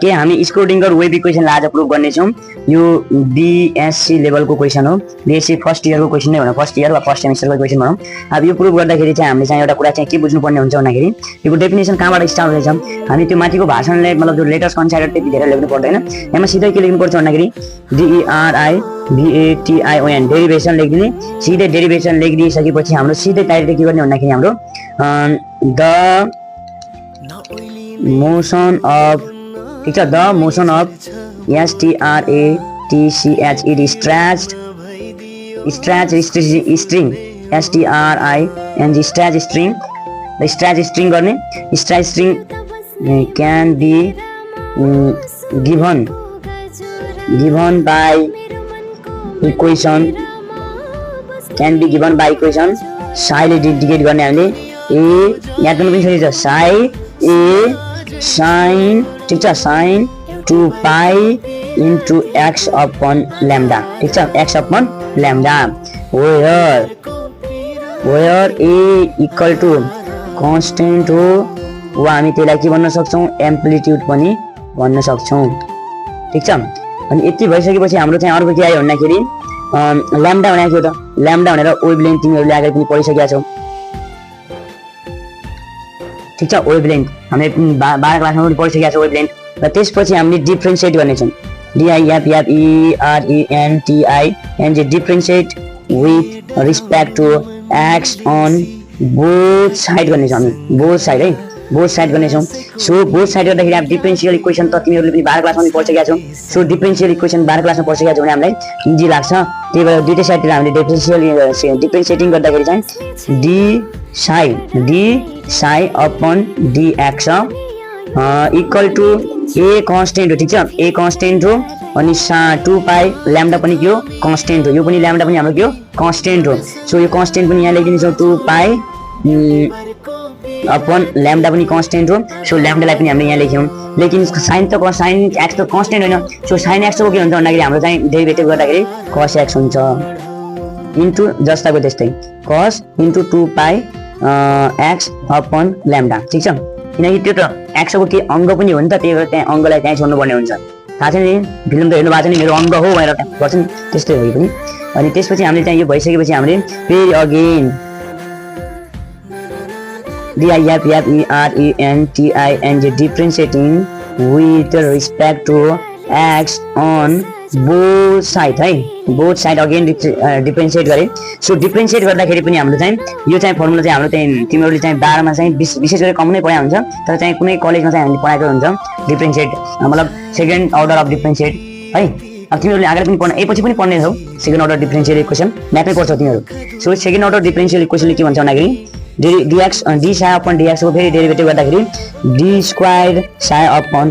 के हामी Schrödinger wave इक्वेसनलाई आज प्रुभ गर्नेछौँ। यो बीएससी लेभलको क्वेसन हो, बीएससी फर्स्ट इयरको क्वेसन नै भनौँ, फर्स्ट इयर वा फर्स्ट सेमिस्टरको क्वेसन भनौँ। अब यो प्रुभ गर्दाखेरि चाहिँ हामीले चाहिँ एउटा कुरा चाहिँ के बुझ्नुपर्ने हुन्छ भन्दाखेरि यो डेफिनेसन कहाँबाट स्टार्ट हुँदैछ, हामी त्यो माथिको भाषणले मतलब जो लेटर्स कन्साइडर त्यति धेरै लेख्नु पर्दैन। यहाँ सिधै के लेख्नुपर्छ भन्दाखेरि DERIVATION डेरिभेसन लेखिदिने। सिधै डेरिभेसन लेखिदिइसकेपछि हाम्रो सिधै डाइरेक्ट के गर्ने भन्दाखेरि हाम्रो द मोसन अफ, ठिक छ, the motion of STRATCHED stretch string STRING stretch string, the stretch string गर्ने। Stretch string can be given by equation, can be given by equation. साइले डिकेट गर्ने हामीले ए याद गर्नु पनि सकिन्छ, साइ ए साइन, ठिक छ, sine 2 pi into x upon lambda, ठिक छ, x upon lambda. Where A equal to constant हो वा हामी त्यसलाई के भन्न सक्छौँ, एम्प्लिट्युड पनि भन्न सक्छौँ, ठिक छ। अनि यति भइसकेपछि हाम्रो चाहिँ अर्को के आयो भन्दाखेरि ल्याम्डा भनेको थियो त, ल्याम्डा भनेर वेभलेन्थ तिमीहरूले अगाडि पनि पढिसकेका छौ, ठिक छ। वेभलेन्थ हामीले 12 क्लासमा पनि पढिसकेका छौँ वेभलेन्थ। र त्यसपछि हामीले डिफ्रेन्सिएट गर्नेछौँ, DIFFERENTING differentiate with respect to x on both side गर्नेछौँ हामी, बोथ साइड है, बोथ साइड गर्नेछौँ। सो बोथ साइड गर्दाखेरि अब डिफ्रेन्सियल इक्वेसन त तिमीहरूले पनि 12 क्लासमा पनि पढिसकेका छौ। सो डिफ्रेन्सियल इक्वेसन 12 क्लासमा पढिसकेका छौ भने हामीलाई इजी लाग्छ। त्यही भएर दुईटै साइडतिर हामीले डिफ्रेन्सिएटिङ गर्दाखेरि चाहिँ d psi upon DX equal to A constant हो, ठिक छ, ए कन्स्टेन्ट हो। अनि 2 पाई ल्याम्डा पनि के हो, कन्स्टेन्ट हो, यो पनि ल्याम्डा पनि हाम्रो के हो, कन्स्टेन्ट हो। सो यो कन्स्टेन्ट पनि यहाँ लेखिदिन्छौँ, 2 पाई अपन ल्याम्डा पनि कन्स्टेन्ट हो। सो ल्याम्डालाई पनि हामीले यहाँ लेख्यौँ। लेकिन साइन एक्स त कन्स्टेन्ट होइन। सो साइन एक्सको के हुन्छ भन्दाखेरि हाम्रो चाहिँ डेरिभेटिभ गर्दाखेरि कस एक्स हुन्छ इन्टु जस्ताको त्यस्तै कस इन्टु 2 पाई एक्स अपन ल्याम्डा, ठिक छ। किनकि त्यो त एक्सको के अङ्ग पनि हो नि त, त्यही भएर त्यहाँ अङ्गलाई त्यहीँ छोड्नु पर्ने हुन्छ। थाहा छ नि, फिल्म त हेर्नु भएको छ नि, मेरो अङ्ग हो भनेर गर्छ नि, त्यस्तै हो पनि। अनि त्यसपछि हामीले चाहिँ यो भइसकेपछि हामीले फेरि again DIFFERENTING differentiating with respect to x on both side है, बोथ साइड अगेन डिफ्रेन्सिएट गरे। सो डिफ्रेन्सिएट गर्दाखेरि पनि हाम्रो चाहिँ यो चाहिँ फर्मुला चाहिँ हाम्रो चाहिँ तिमीहरूले चाहिँ 12 मा चाहिँ विशेष गरी कम नै पढाइ हुन्छ, तर चाहिँ कुनै कलेजमा चाहिँ हामीले पढाएको हुन्छ डिफ्रेन्सिएट, मतलब सेकेन्ड अर्डर अफ डिफ्रेन्सिएट है। अब तिमीहरूले अगाडि पनि पढ्ने, एपछि पनि पढ्ने छौ सेकेन्ड अर्डर डिफ्रेन्सिएल इक्वेसन, म्याथमै पढ्छौ तिमीहरू। सो सेकेन्ड अर्डर डिफ्रेन्सिएल इक्वेसनले के भन्छ भन्दाखेरि डी साई अपन DX को फेरि डेरिभेटिभ गर्दाखेरि D square psi upon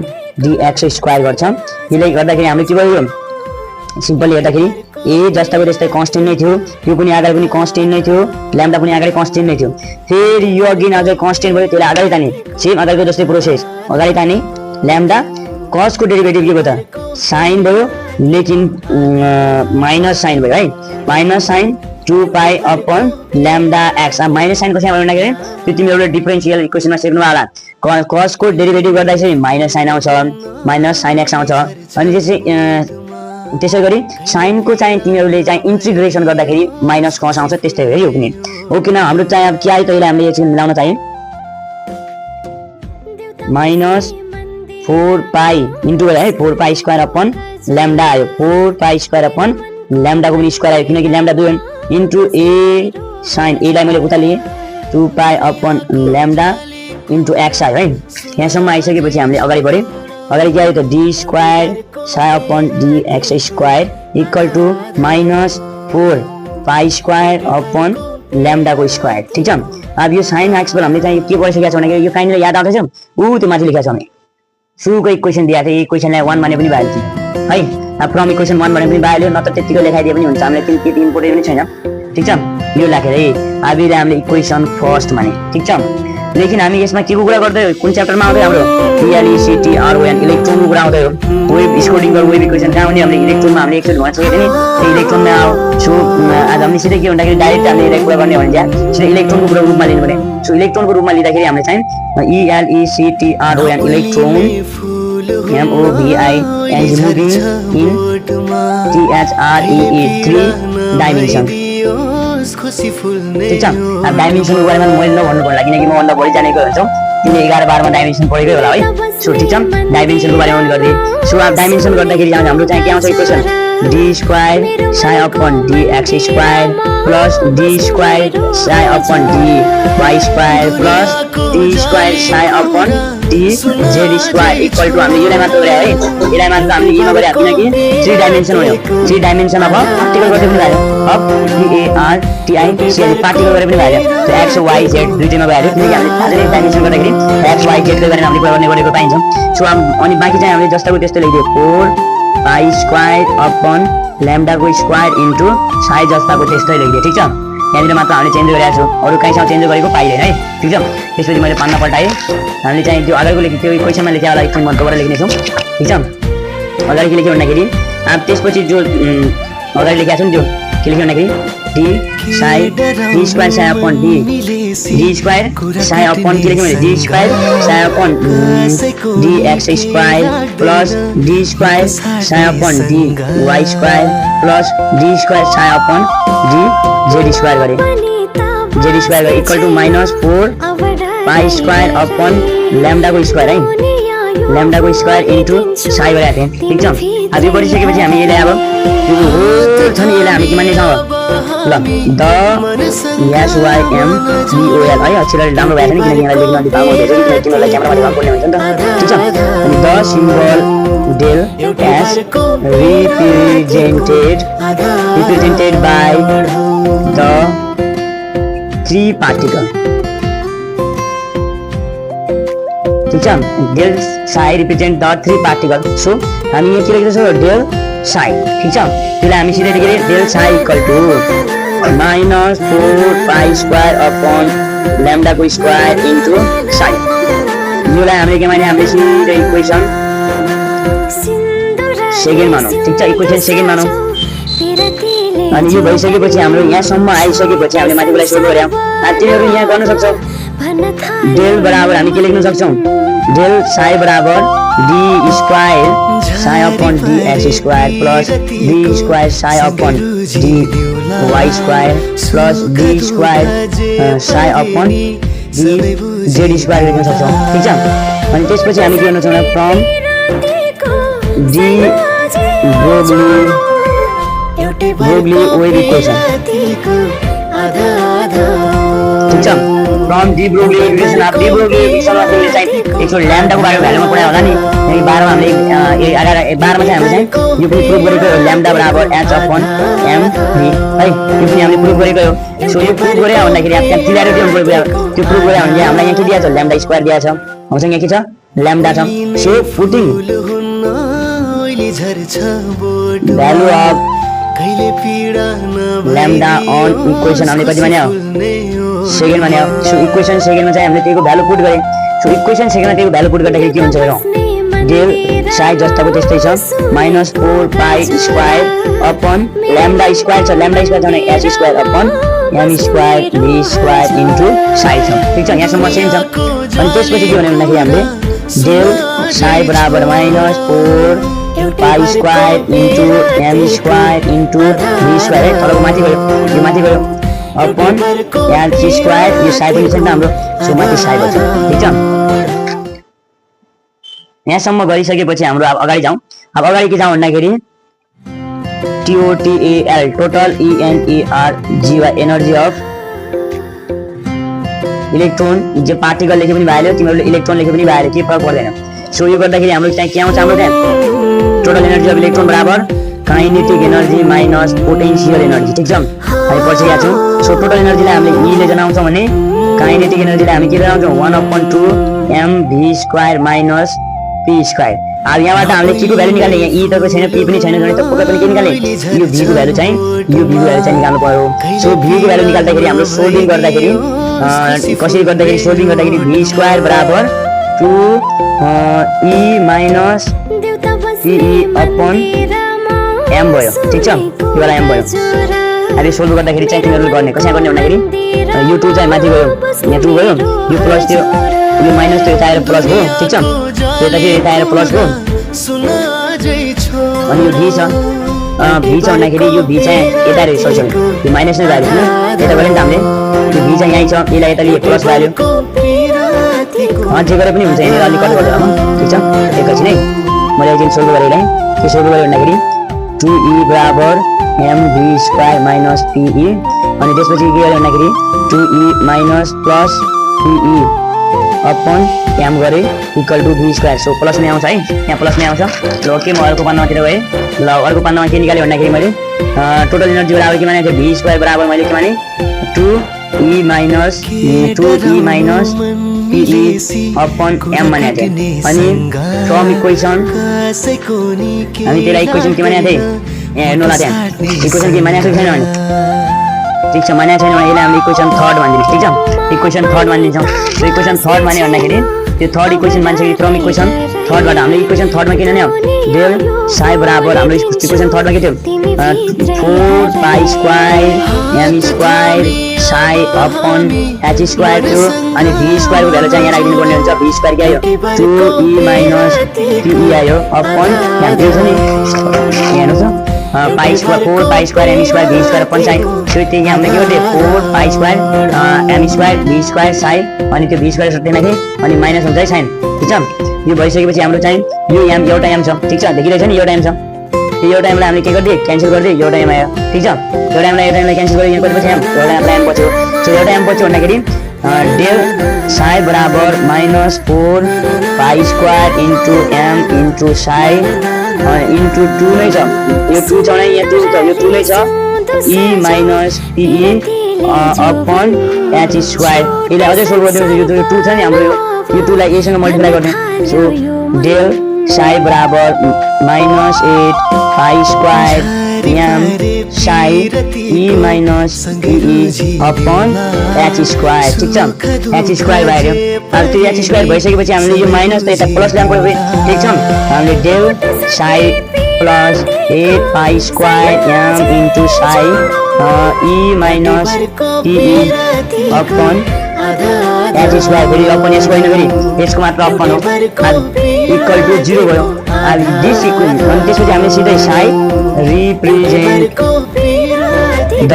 DX square गर्छ। यसले गर्दाखेरि हामीले के भयो, सिम्पली हेर्दाखेरि ए जस्ताको त्यस्तै कन्स्टेन्ट नै थियो, यो पनि अगाडि पनि कन्स्टेन्ट नै थियो, ल्याम्डा पनि अगाडि कन्स्टेन्ट नै थियो। फेरि यो अघि अझै कन्स्टेन्ट भयो, त्यसलाई अगाडि ताने, सेम अगाडिको जस्तै प्रोसेस, अगाडि ताने ल्याम्डा, कसको डेरिभेटिभ के भयो त साइन भयो, लेकिन माइनस साइन भयो है, minus sine 2 pi upon lambda x. Minus sine कसरी भन्दाखेरि त्यो तिमीहरूले डिफ्रेन्सियल इक्वेसनमा सिक्नु होला, कसको डेरिभेटिभ गर्दाखेरि माइनस साइन आउँछ, माइनस साइन एक्स आउँछ। अनि त्यसै गरी साइनको चाहिँ तिमीहरूले चाहिँ इन्टिग्रेसन गर्दाखेरि माइनस कस आउँछ, त्यस्तै हो यो पनि हो। किन हाम्रो चाहिँ अब के आयो त, यसलाई हामीले एकछिन मिलाउन चाहियो, माइनस 4 पाई इन्टु है 4 पाई स्क्वायर अपन ल्याम्डा आयो, 4 पाई स्क्वायर अपन ल्याम्डाको पनि स्क्वायर आयो, किनकि ल्याम्डा 2 इन्टु ए साइन, एलाई मैले उता लिएँ 2 pi upon lambda into x आयो है। यहाँसम्म आइसकेपछि हामीले अगाडि बढ्यौँ। अगाडि के आयो त d square psi upon DX square equal to minus 4 pi square upon ल्याम्डाको स्क्वायर, ठिक छ। अब यो साइन एक्सबाट हामीले चाहिँ के पढिसकेका छौँ भन्दाखेरि यो काइन्डले याद आउँदैछ, त्यो माथि लेखेका छौँ हामी, सुरुको इक्वेसन दिएको थियो, इक्वेसनलाई 1 माने पनि भइहाल्छ है। अब फ्रम इक्वेसन 1 भने पनि भइहाल्यो, नत्र त्यतिको लेखाइदिए पनि हुन्छ, हामीलाई त्यति इम्पोर्टेन्ट पनि छैन, ठिक छ। यो लेखेर है अब हामीले इक्वेसन फर्स्ट माने, ठिक छ। लेकिन हामी यसमा के को कुरा गर्दै हो, कुन च्याप्टरमा आउँदै हाम्रो ELECTRON इलेक्ट्रोनको कुरा आउँदै हो। वेभ स्क्रोडिंगर वेभ इक्वेसन कहाँ हुने, हामीले इलेक्ट्रोनमा हामीले एकचोटि भन्न सकेको थियौँ नि, त्यो इलेक्ट्रोनमा आऊ। सो आज हामीले सिधै के भन्दाखेरि डाइरेक्ट हामीले कुरा गर्ने हो भने चाहिँ सिधै इलेक्ट्रोनको रूपमा लिनु पर्ने। सो इलेक्ट्रोनको रूपमा लिँदाखेरि हामीले चाहिँ ELECTRON electron MOVING moving in THREE 3 dimension ठिक छ। अब डाइमेन्सनको बारेमा मैले नभन्नु पर्ला किनकि म भन्दा बढी जानेको हुन्छौँ, तिमीले 11-12 मा डाइमेन्सन पढेकै होला है। सो ठिक छ, डाइमेन्सनको बारेमा गर्दै। सो अब डाइमेन्सन गर्दाखेरि हाम्रो चाहिँ के आउँछ equation d square psi upon dx square plus d square psi upon dy square plus d square psi upon dz square equal to हामीले यसलाई मात्र गरे है, यसलाई मात्र हामीले के नगरे किनकि 3 डाइमेन्सन हो। 3 डाइमेन्सन अब पार्टिकल गर्दै पनि भयो, अब PARTICL पार्टिकल गरे पनि भयो। त्यो x y z दुईटैमा भयो किनकि हामीले थाहा डाइमेन्सन गर्दाखेरि x y z ले गरेर हामीले गर्ने गरेको पाइन्छ। सो अनि बाँकी चाहिँ हामीले जस्ताको त्यस्तै लेखिदियो 4 पाई स्क्वायर अपन लैम्डा को स्क्वायर इन्टु साई जस्ताको त्यस्तै लेखिदियो। ठिक छ, यहाँनिर मात्र हामीले चेन्ज गरेका छौँ, अरू कहीँसँग चेन्ज गरेको पाइँदैन है। ठिक छ, त्यसपछि मैले पान्ना पल्टाएँ, हामीले चाहिँ त्यो अगाडिको लेखेको त्यो क्वेसनमा लेखेको होला एकछिन मध्यबाट लेख्नेछौँ। ठिक छ, अगाडि के लेख्यो भन्दाखेरि अब त्यसपछि जो अगाडि लेखेका छौँ त्यो के लेख्यो भन्दाखेरि d square psi upon d square psi upon के लेख्यो भने d square psi upon dx square plus d square psi upon dy square plus d square psi upon dz square गरे, z स्क्वायर गरे equal to -4 pi square upon lambda को square है, lambda को square into psi गरेका थियौँ। ठिक छ, आज यो गरिसकेपछि हामी यसलाई अब यो होल छ नि यसलाई हामी के मान्नेछौँ ल द SYMBOL है, अक्षरले राम्रो भएको छैन किनकि यहाँलाई लेख्न अलि भाग हुँदैछ कि तिमीहरूलाई क्यामेरामा भाग बोल्ने हुन्छ नि त। ठिक छ, अनि the symbol del as represented by the 3 particle. ठिक छ, del psi represent the 3 particle. So हामी यहाँ के लेख्दैछौँ डेल साई। ठिक छ, त्यसलाई हामी सिधै लेखेर del psi equal to -4 pi square upon lambda को स्क्वायर इन्टु साई। योलाई हामीले के माने हामीले सिधै इक्वेसन सेकेन्ड मानौँ। ठिक छ, इक्वेसन सेकेन्ड मानौँ। अनि यो भइसकेपछि हाम्रो यहाँसम्म आइसकेपछि हामीले माथिकोलाई सोल्भ गऱ्यौँ। तिमीहरू यहाँ गर्न सक्छौ डेल बराबर हामी के लेख्न सक्छौँ डेल साई बराबर d square psi upon dx square plus d square psi upon dy square plus d square psi upon dz square लेख्न सक्छौँ। ठिक छ, अनि त्यसपछि हामी के गर्न सक्छौँ from d Broglie wave equation. ठिक छ, from de Broglie equation of de Broglie इक्वेसनमा तिमीले चाहिँ एकचोटि ल्याम्डाको बारेमा भ्यालुमा पढायो होला नि, यही 12 मा हामीले 12 मा चाहिँ हामीले चाहिँ यो पनि प्रुभ गरेको हो ल्याम्डा बराबर h अपन m v है, यो पनि हामीले प्रुभ गरेको हो। सो यो प्रुभ गरे भन्दाखेरि अब त्यहाँ क्लियरिटी हुनु पर्यो, त्यो प्रुभ गरे भने हामीलाई यहाँ के दिएको छ ल्याम्डा स्क्वायर दिएको छ, हामीसँग यहाँ के छ ल्याम्डा छ। So putting value of lambda on equation हामीले कति मान्यो सेकेन्ड मान्यो। सो इक्वेसन सेकेन्डमा चाहिँ हामीले त्यहीको भ्यालु पुट गरे। सो इक्वेसन सेकेन्डमा त्यहीको भ्यालु पुट गर्दाखेरि के हुन्छ हेरौँ डेल साई जस्ताको त्यस्तै छ -4 pi square upon lambda square छ, ल्याम्डा स्क्वायर छ भने h square upon m square v square into Sai छ। ठिक छ, यहाँसम्म सेम छ। अनि त्यसपछि के भने भन्दाखेरि हामीले डेल साई बराबर -4 pi square into m square into v square है, तलको माथि गयो यो माथि गयो अपन h स्क्वायर यो साई पनि छ नि त हाम्रो, सो माथि साई बन्छ। ठिक छ, यहाँसम्म गरिसकेपछि हाम्रो अब अगाडि जाउँ। अब अगाडि के जाउँ भन्दाखेरि TOTAL total ENERGY energy of electron. जे पार्टिकल लेखे पनि भइहाल्यो, तिमीहरूले इलेक्ट्रोन लेखे पनि भइहाल्यो, केही फरक पर्दैन। सो यो गर्दाखेरि हाम्रो चाहिँ के आउँछ हाम्रो त्यहाँ टोटल एनर्जी अफ इलेक्ट्रोन बराबर kinetic energy minus potential energy. ठिक छ, हामी पछि गएको छौँ। सो टोटल एनर्जीलाई हामीले ईले जनाउँछौँ भने काइनेटिक एनर्जीलाई हामी के जनाउँछौँ 1/2 mv square minus p square. अब यहाँबाट हामीले के को भ्यालु निकाल्ने, यहाँ ई त छैन पी पनि छैन भने त पक्कै पनि के निकाल्ने यो v को भ्यालु चाहिँ निकाल्नु पर्यो। सो v को भ्यालु निकाल्दाखेरि हाम्रो सोल्भिङ गर्दाखेरि कसरी गर्दाखेरि सोल्भिङ गर्दाखेरि v स्क्वायर बराबर 2e minus pe upon m भयो। ठिक छ, यो वाला m भयो। अब यो सोल्भ गर्दाखेरि चाहिँ तिमीहरूले गर्ने कसरी गर्ने भन्दाखेरि यो 2 चाहिँ माथि गयो, यहाँ 2 गयो, यो प्लस थियो यो माइनस त यता आएर प्लस भयो ठिक छ यता चाहिँ यता आएर प्लस भयो अनि यो भी छ भन्दाखेरि यो भी चाहिँ यता रहेछ सरी यो माइनस नै भइरहेछ यता गरे नि त हामीले यो भी चाहिँ यहीँ छ यसलाई यता लिए प्लस भइहाल्यो जे गरे पनि हुन्छ यहाँनिर अलिक कट गर्दा ठिक छ एकैछिन है मैले एकदिन सोल्भ गरेँ यसलाई के सोल्भ गरेँ भन्दाखेरि 2e बराबर mv स्क्वायर माइनस pe अनि त्यसपछि के गर्यो भन्दाखेरि 2e minus plus pe upon m गरे equal to v square so plus में आउँछ है यहाँ प्लस में आउँछ ल ओके म अर्को पन्नातिर गएँ ल अर्को पन्नामा के निकाल्यो भन्दाखेरि मैले टोटल एनर्जी बराबर के माने v स्क्वायर बराबर मैले के माने 2e minus pe upon m मानेको थिएँ अनि फ्रम इक्वेसन हामी त्यसलाई इक्वेसन के मानेको थिएँ यहाँ हेर्नु होला त्यहाँ इक्वेसन के मानेको छैन भने ठिक छ मानेको छैन भने यसलाई हामीले इक्वेसन थर्ड भनिदिनुहोस् ठिक छ इक्वेसन थर्ड मानिदिन्छौँ त्यो इक्वेसन थर्ड माने भन्दाखेरि त्यो थर्ड इक्वेसन मान्छे फ्रम इक्वेसन थर्डबाट हामीले इक्वेसन थर्डमा के जाने डेल साई बराबर हाम्रो इक्वेसन थर्डमा के थियो 4 pi square m square psi upon h square थियो अनि v स्क्वायर को भ्यालु चाहिँ यहाँ राखिदिनु पर्ने हुन्छ v स्क्वायर के आयो 2e माइनस pe आयो अपन यहाँ दिएको छ नि हेर्नुस् pi square 4 pi square m square v square upon Sai त्यो त्यही हामीले के गर्दै 4 pi square m square v square Sai अनि त्यो v स्क्वायर सट्टैमा थिए अनि माइनस हुन्छ है साइन ठीक छ यो भइसकेपछि हाम्रो चाहिँ यो m एउटा m छ ठीक छ देखिरहेछ नि एउटा m छ यो एउटा m लाई हामीले के गर्दै क्यान्सल गर्दै एउटा m आयो ठीक छ एउटा m लाई क्यान्सल गर्दै यहाँ गरेपछि m एउटा m लाई m बच्यो सो एउटा m बच्यो भन्दाखेरि डेल साई बराबर minus 4 pi square into m into Sai into 2 नै छ यो 2 छ नै यहाँ 2 छ यो 2 नै छ e minus pe upon h square यसलाई अझै सोल्भ गरिदिनु यो 2 छ नि हाम्रो यो 2 लाई a सँग मल्टिप्लाई गर्ने सो डेल साई बराबर minus 8 pi square m Sai e minus pe upon h square ठीक छ h स्क्वायर भयो अब त्यो h स्क्वायर भइसकेपछि हामीले यो माइनस त यता प्लस ल्याउनु पर्यो ठीक छ हामीले del psi plus 8 pi square m into psi e minus pe upon h square फेरि अपन s होइन फेरि h को मात्र अपन हो इक्वल टु 0 भयो अब दिस इक्वल अनि त्यसपछि हामीले सिधै Sai represent the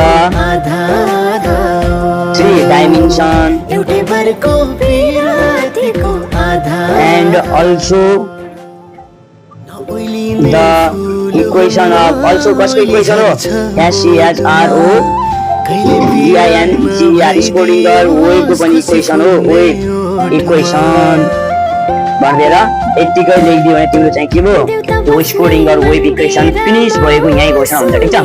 3 dimension and also the equation of also कसको इक्वेसन हो SCHRO VINGR स्कोडिङर वेको पनि इक्वेसन हो वेट इक्वेसन भनेर यतिकै लेखिदियो भने तिम्रो चाहिँ के भयो स्कोडिङर वेभ इक्वेसन फिनिश भएको यही घोषणा हुन्छ ठीक छ।